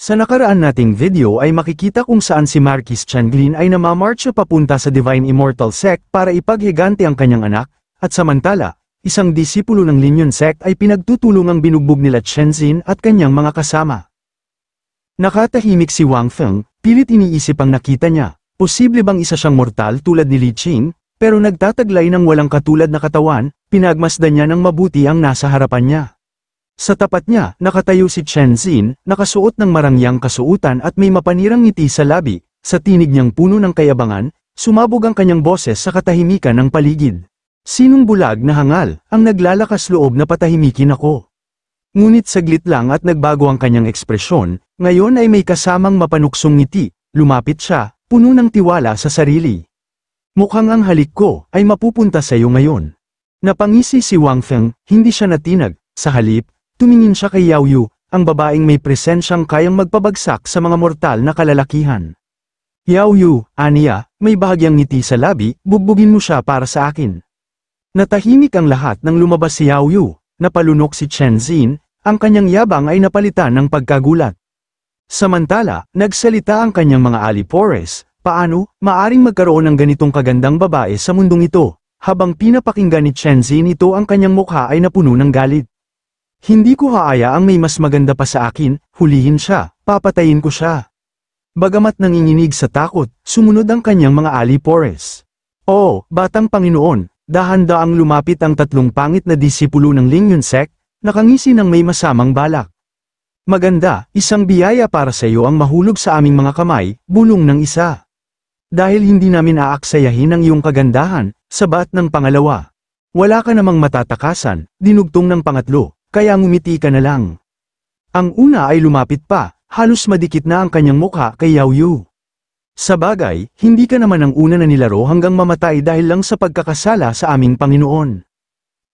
Sa nakaraan nating video ay makikita kung saan si Marquis Changlin ay namamarcha papunta sa Divine Immortal Sect para ipaghigante ang kanyang anak, at samantala, isang disipulo ng Lin Yun Sect ay pinagtutulungang binugbog nila Chen Xin at kanyang mga kasama. Nakatahimik si Wang Feng, pilit iniisip ang nakita niya. Posible bang isa siyang mortal tulad ni Li Qing, pero nagtataglay ng walang katulad na katawan, pinagmasdan niya ng mabuti ang nasa harapan niya. Sa tapat niya, nakatayo si Chen Xin, nakasuot ng marangyang kasuutan at may mapanirang ngiti sa labi, sa tinig niyang puno ng kayabangan, sumabog ang kanyang boses sa katahimikan ng paligid. Sinong bulag na hangal, ang naglalakas loob na patahimikin ako? Ngunit saglit lang at nagbago ang kanyang ekspresyon, ngayon ay may kasamang mapanuksong ngiti, lumapit siya, puno ng tiwala sa sarili. Mukhang ang halik ko ay mapupunta sa iyo ngayon. Napangisi si Wang Feng, hindi siya natinag, sa halip, tumingin siya kay Yao Yu, ang babaeng may presensyang kayang magpabagsak sa mga mortal na kalalakihan. Yao Yu, aniya, may bahagyang ngiti sa labi, bugbugin mo siya para sa akin. Natahimik ang lahat nang lumabas si Yao Yu, napalunok si Chen Xin, ang kanyang yabang ay napalitan ng pagkagulat. Samantala, nagsalita ang kanyang mga alipores, paano, maaring magkaroon ng ganitong kagandang babae sa mundong ito, habang pinapakinggan ni Chen Xin ito ang kanyang mukha ay napuno ng galit. Hindi ko haayaang may mas maganda pa sa akin, hulihin siya, papatayin ko siya. Bagamat nanginginig sa takot, sumunod ang kanyang mga alipores. Oh, batang Panginoon, dahan-daang lumapit ang tatlong pangit na disipulo ng Lin Yun Sect, nakangisi ng may masamang balak. Maganda, isang biyaya para sa iyo ang mahulog sa aming mga kamay, bulong ng isa. Dahil hindi namin aaksayahin ang iyong kagandahan, sabat ng pangalawa. Wala ka namang matatakasan, dinugtong ng pangatlo. Kaya ngumiti ka na lang. Ang una ay lumapit pa, halos madikit na ang kanyang mukha kay Yao Yu. Sa bagay, hindi ka naman ang una na nilaro hanggang mamatay dahil lang sa pagkakasala sa aming Panginoon.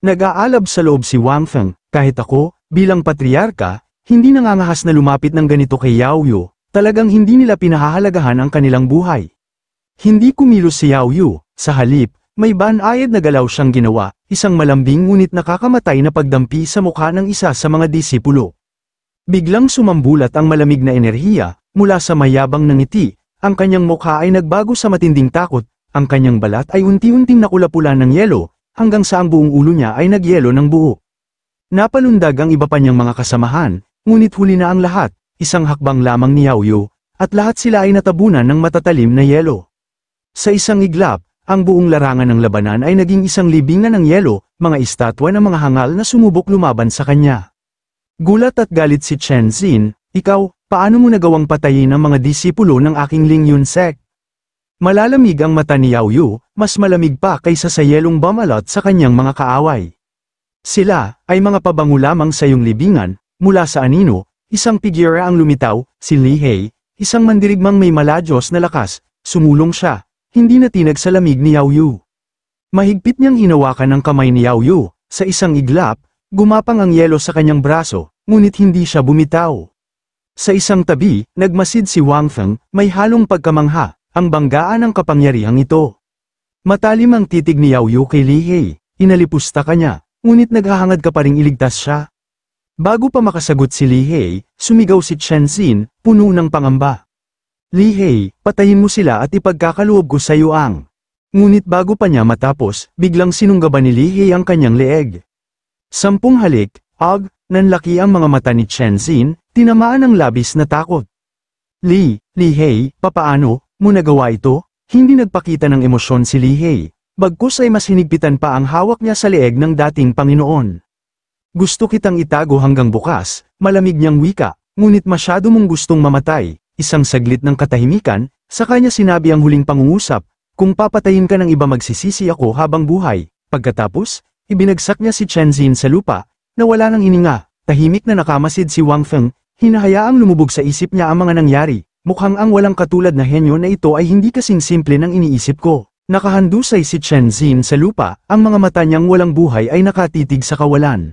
Nag-aalab sa loob si Wang Feng, kahit ako, bilang patriarka, hindi nangangahas na lumapit ng ganito kay Yao Yu, talagang hindi nila pinahahalagahan ang kanilang buhay. Hindi kumilos si Yao Yu, sa halip, may banayad na galaw siyang ginawa, isang malambing ngunit nakakamatay na pagdampi sa mukha ng isa sa mga disipulo. Biglang sumambulat ang malamig na enerhiya, mula sa mayabang na ngiti, ang kanyang mukha ay nagbago sa matinding takot, ang kanyang balat ay unti-unting nakulapulan ng yelo, hanggang sa ang buong ulo niya ay nagyelo ng buo. Napalundag ang iba pa niyang mga kasamahan, ngunit huli na ang lahat, isang hakbang lamang ni Yao Yu, at lahat sila ay natabunan ng matatalim na yelo. Sa isang iglap, ang buong larangan ng labanan ay naging isang libingan ng yelo, mga estatwa ng mga hangal na sumubok lumaban sa kanya. Gulat at galit si Chen Xin, ikaw, paano mo nagawang patayin ang mga disipulo ng aking Lin Yun Sect? Malalamig ang mata ni Yao Yu, mas malamig pa kaysa sa yelong bamalot sa kanyang mga kaaway. Sila, ay mga pabango lamang sa iyong libingan, mula sa anino, isang figura ang lumitaw, si Li He, isang mandirigmang may maladyos na lakas, sumulong siya. Hindi natinag sa lamig ni Yao Yu. Mahigpit niyang hinawakan ang kamay ni Yao Yu, sa isang iglap, gumapang ang yelo sa kanyang braso, ngunit hindi siya bumitaw. Sa isang tabi, nagmasid si Wang Feng, may halong pagkamangha, ang banggaan ng kapangyarihang ito. Matalim ang titig ni Yao Yu kay Li He, inalipusta ka niya, ngunit naghahangad ka pa ring iligtas siya. Bago pa makasagot si Li He, sumigaw si Chen Xin, puno ng pangamba. Li He, patayin mo sila at ipagkakaloob ko sa iyo ang. Ngunit bago pa niya matapos, biglang sinunggaban ni Li He ang kanyang leeg. 10 halik, nanlaki ang mga mata ni Chen Xin, tinamaan ng labis na takot. Li He, papaano mo nagawa ito? Hindi nagpakita ng emosyon si Li He, bagkus ay mas hinigpitan pa ang hawak niya sa leeg ng dating Panginoon. Gusto kitang itago hanggang bukas, malamig niyang wika, ngunit masyado mong gustong mamatay. Isang saglit ng katahimikan, sa kanya sinabi ang huling pangungusap, kung papatayin ka ng iba magsisisi ako habang buhay. Pagkatapos, ibinagsak niya si Chen Xin sa lupa, na wala nang hininga, tahimik na nakamasid si Wang Feng, hinahayaang lumubog sa isip niya ang mga nangyari, mukhang ang walang katulad na henyo na ito ay hindi kasing simple ng iniisip ko. Nakahandusay si Chen Xin sa lupa, ang mga mata niyang walang buhay ay nakatitig sa kawalan.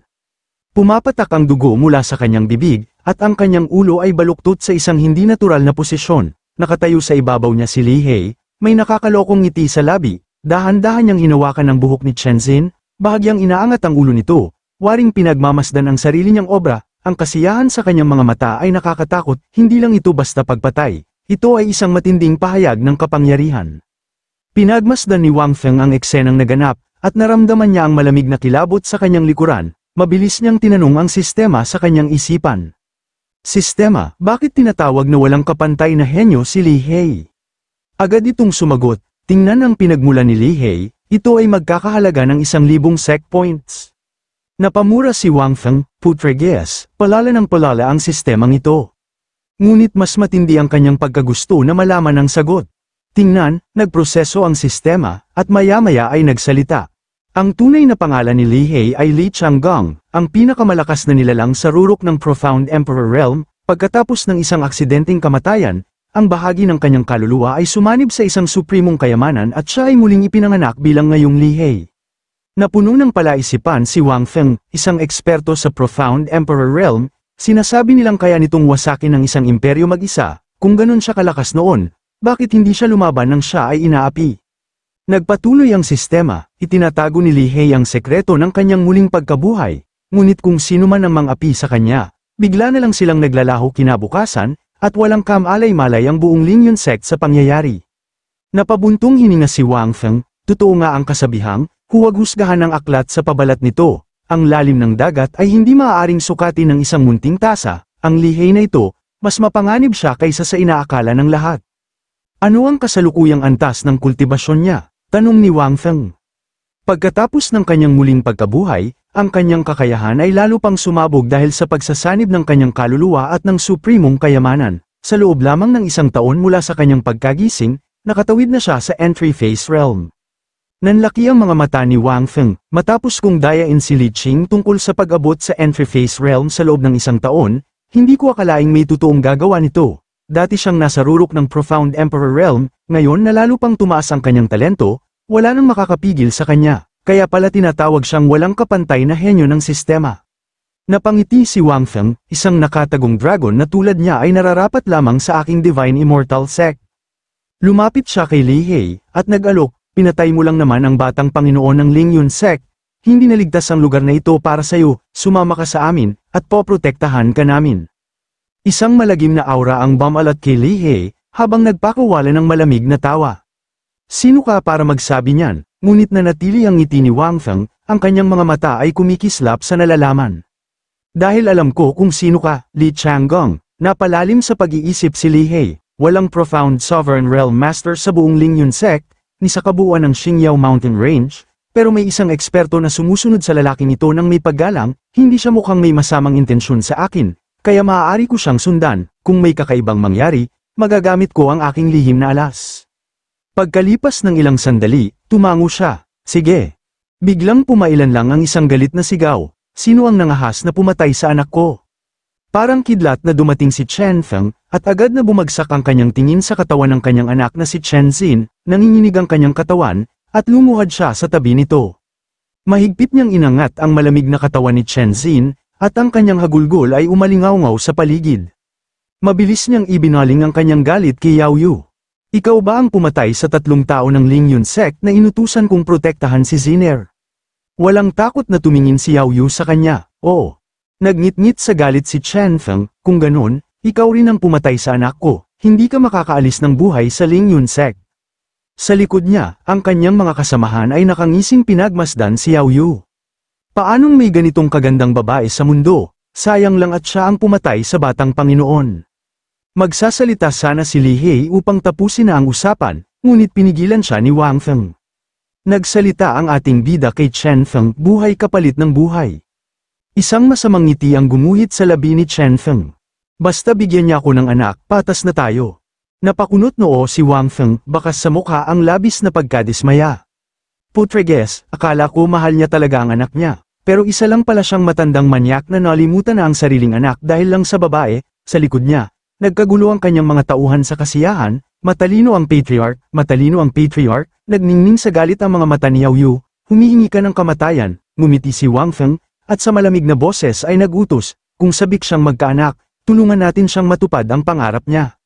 Pumapatak ang dugo mula sa kanyang bibig, at ang kanyang ulo ay baluktot sa isang hindi natural na posisyon. Nakatayo sa ibabaw niya si Li He, may nakakalokong ngiti sa labi, dahan-dahan niyang hinawakan ang buhok ni Chen Xin, bahagyang inaangat ang ulo nito, waring pinagmamasdan ang sarili niyang obra, ang kasiyahan sa kanyang mga mata ay nakakatakot, hindi lang ito basta pagpatay, ito ay isang matinding pahayag ng kapangyarihan. Pinagmasdan ni Wang Feng ang eksenang naganap, at naramdaman niya ang malamig na kilabot sa kanyang likuran, mabilis niyang tinanong ang sistema sa kanyang isipan. Sistema, bakit tinatawag na walang kapantay na henyo si Li He? Agad itong sumagot, tingnan ang pinagmula ni Li He, ito ay magkakahalaga ng 1,000 sec points. Napamura si Wang Feng, putreges, palala ng palala ang sistemang ito. Ngunit mas matindi ang kanyang pagkagusto na malaman ang sagot. Tingnan, nagproseso ang sistema, at maya-maya ay nagsalita. Ang tunay na pangalan ni Li He ay Li Changgang, ang pinakamalakas na nilalang sa rurok ng Profound Emperor Realm. Pagkatapos ng isang aksidenteng kamatayan, ang bahagi ng kanyang kaluluwa ay sumanib sa isang suprimong kayamanan at siya ay muling ipinanganak bilang ngayong Li He. Napuno ng palaisipan si Wang Feng, isang eksperto sa Profound Emperor Realm, sinasabi nilang kaya nitong wasakin ng isang imperyo mag-isa, kung ganun siya kalakas noon, bakit hindi siya lumaban nang siya ay inaapi? Nagpatuloy ang sistema, itinatago ni Li He ang sekreto ng kanyang muling pagkabuhay, ngunit kung sino man ang mang-api sa kanya, bigla na lang silang naglalaho kinabukasan, at walang kamalay-malay ang buong Lingyun sect sa pangyayari. Napabuntong hininga si Wang Feng, totoo nga ang kasabihang, huwag husgahan ang aklat sa pabalat nito, ang lalim ng dagat ay hindi maaaring sukatin ng isang munting tasa, ang Li He na ito, mas mapanganib siya kaysa sa inaakala ng lahat. Ano ang kasalukuyang antas ng kultibasyon niya? Tanong ni Wang Feng. Pagkatapos ng kanyang muling pagkabuhay, ang kanyang kakayahan ay lalo pang sumabog dahil sa pagsasanib ng kanyang kaluluwa at ng suprimong kayamanan. Sa loob lamang ng 1 taon mula sa kanyang pagkagising, nakatawid na siya sa entry phase realm. Nanlaki ang mga mata ni Wang Feng, matapos kong dayain si Li Qing tungkol sa pag-abot sa entry phase realm sa loob ng 1 taon, hindi ko akalaing may totoong gagawa nito. Dati siyang nasa rurok ng Profound Emperor Realm, ngayon na lalo pang tumaas ang kanyang talento, wala nang makakapigil sa kanya, kaya pala tinatawag siyang walang kapantay na henyo ng sistema. Napangiti si Wang Feng, isang nakatagong dragon na tulad niya ay nararapat lamang sa aking Divine Immortal Sect. Lumapit siya kay Li He, at nag-alok, pinatay mo lang naman ang batang Panginoon ng Lingyun Sect, hindi naligtas ang lugar na ito para sa'yo, sumama ka sa amin, at poprotektahan ka namin. Isang malagim na aura ang bumalat kay Li He, habang nagpakawala ng malamig na tawa. Sino ka para magsabi niyan? Ngunit nanatili ang ngiti ni Wang Feng, ang kanyang mga mata ay kumikislap sa nalalaman. Dahil alam ko kung sino ka, Li Changgang, napalalim sa pag-iisip si Li He, walang Profound Sovereign Realm Master sa buong Lingyun Sect, ni sa kabuuan ng Xingyao Mountain Range, pero may isang eksperto na sumusunod sa lalaking ito nang may paggalang, hindi siya mukhang may masamang intensyon sa akin. Kaya maaari ko siyang sundan, kung may kakaibang mangyari, magagamit ko ang aking lihim na alas. Pagkalipas ng ilang sandali, tumango siya. Sige. Biglang pumailan lang ang isang galit na sigaw. Sino ang nangahas na pumatay sa anak ko? Parang kidlat na dumating si Chen Feng, at agad na bumagsak ang kanyang tingin sa katawan ng kanyang anak na si Chen Xin, nanginginig ang kanyang katawan, at lumuhad siya sa tabi nito. Mahigpit niyang inangat ang malamig na katawan ni Chen Xin, at ang kanyang hagulgol ay umalingaw-ngaw sa paligid. Mabilis niyang ibinaling ang kanyang galit kay Yao Yu. Ikaw ba ang pumatay sa 3 tao ng Lingyun Sect na inutusan kong protektahan si Ziner? Walang takot na tumingin si Yao Yu sa kanya. Oo. Nagngit-ngit sa galit si Chen Feng, kung ganun, ikaw rin ang pumatay sa anak ko, hindi ka makakaalis ng buhay sa Lingyun Sect. Sa likod niya, ang kanyang mga kasamahan ay nakangising pinagmasdan si Yao Yu. Paanong may ganitong kagandang babae sa mundo? Sayang lang at siya ang pumatay sa batang Panginoon. Magsasalita sana si Li He upang tapusin na ang usapan, ngunit pinigilan siya ni Wang Feng. Nagsalita ang ating bida kay Chen Feng, buhay kapalit ng buhay. Isang masamang ngiti ang gumuhit sa labi ni Chen Feng. Basta bigyan niya ako ng anak, patas na tayo. Napakunot noo si Wang Feng, bakas sa mukha ang labis na pagkadismaya. Putreges, akala ko mahal niya talaga ang anak niya. Pero isa lang pala siyang matandang manyak na nalimutan na ang sariling anak dahil lang sa babae. Sa likod niya, nagkagulo ang kanyang mga tauhan sa kasiyahan, matalino ang patriarch, nagningning sa galit ang mga mata ni Yao Yu, humihingi ka ng kamatayan, ngumiti si Wang Feng, at sa malamig na boses ay nagutos, kung sabik siyang magkaanak, tulungan natin siyang matupad ang pangarap niya.